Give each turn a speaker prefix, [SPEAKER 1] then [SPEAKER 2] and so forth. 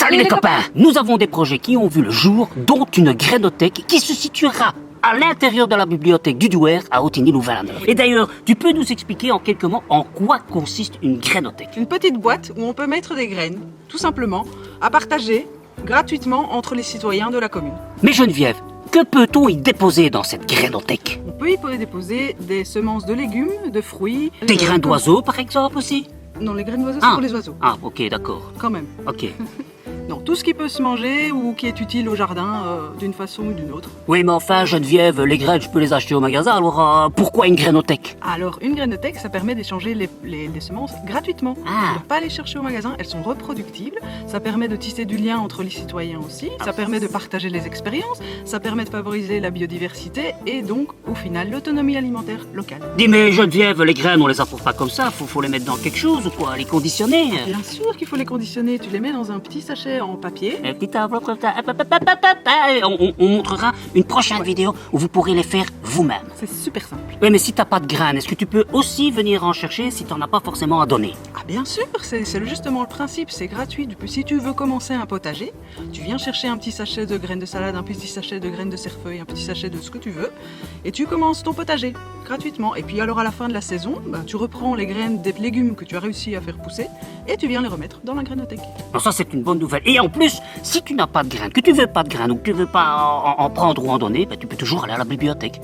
[SPEAKER 1] Allez les copains, nous avons des projets qui ont vu le jour, dont une grainothèque qui se situera à l'intérieur de la bibliothèque du Douer à Ottignies-Louvain-la-Neuve. Et d'ailleurs, tu peux nous expliquer en quelques mots en quoi consiste une grainothèque?
[SPEAKER 2] Une petite boîte où on peut mettre des graines, tout simplement, à partager gratuitement entre les citoyens de la commune.
[SPEAKER 1] Mais Geneviève, que peut-on y déposer dans cette grainothèque?
[SPEAKER 2] On peut y déposer des semences de légumes, de fruits...
[SPEAKER 1] Des grains d'oiseaux par exemple aussi?
[SPEAKER 2] Non, les graines d'oiseaux, c'est pour les oiseaux.
[SPEAKER 1] Ah, ok, d'accord.
[SPEAKER 2] Quand même.
[SPEAKER 1] Ok.
[SPEAKER 2] Non, tout ce qui peut se manger ou qui est utile au jardin d'une façon ou d'une autre.
[SPEAKER 1] Oui, mais enfin, Geneviève, les graines, je peux les acheter au magasin, alors pourquoi une grainothèque?
[SPEAKER 2] Alors, une grainothèque, ça permet d'échanger les semences gratuitement.
[SPEAKER 1] Ah.
[SPEAKER 2] Ne pas les chercher au magasin, elles sont reproductibles. Ça permet de tisser du lien entre les citoyens aussi. Ça permet de partager les expériences. Ça permet de favoriser la biodiversité et donc, au final, l'autonomie alimentaire locale.
[SPEAKER 1] Dis, mais Geneviève, les graines, on les apporte pas comme ça, faut les mettre dans quelque chose ou quoi? Les conditionner?
[SPEAKER 2] Bien sûr qu'il faut les conditionner. Tu les mets dans un petit sachet en papier.
[SPEAKER 1] Un petit enveloppe comme ça. On montrera une prochaine vidéo où vous pourrez les faire vous-même.
[SPEAKER 2] C'est super simple.
[SPEAKER 1] Oui, mais si t'as pas de graines, est-ce que tu peux aussi venir en chercher si t'en as pas forcément à donner?
[SPEAKER 2] Ah bien sûr, c'est justement le principe, c'est gratuit. Si tu veux commencer un potager, tu viens chercher un petit sachet de graines de salade, un petit sachet de graines de cerfeuil, un petit sachet de ce que tu veux, et tu commences ton potager gratuitement. Et puis alors à la fin de la saison, tu reprends les graines des légumes que tu as réussi à faire pousser et tu viens les remettre dans la grainothèque.
[SPEAKER 1] Alors ça, c'est une bonne nouvelle. Et en plus, si tu n'as pas de graines, que tu veux pas de graines ou que tu veux pas en prendre ou en donner, tu peux toujours aller à la bibliothèque.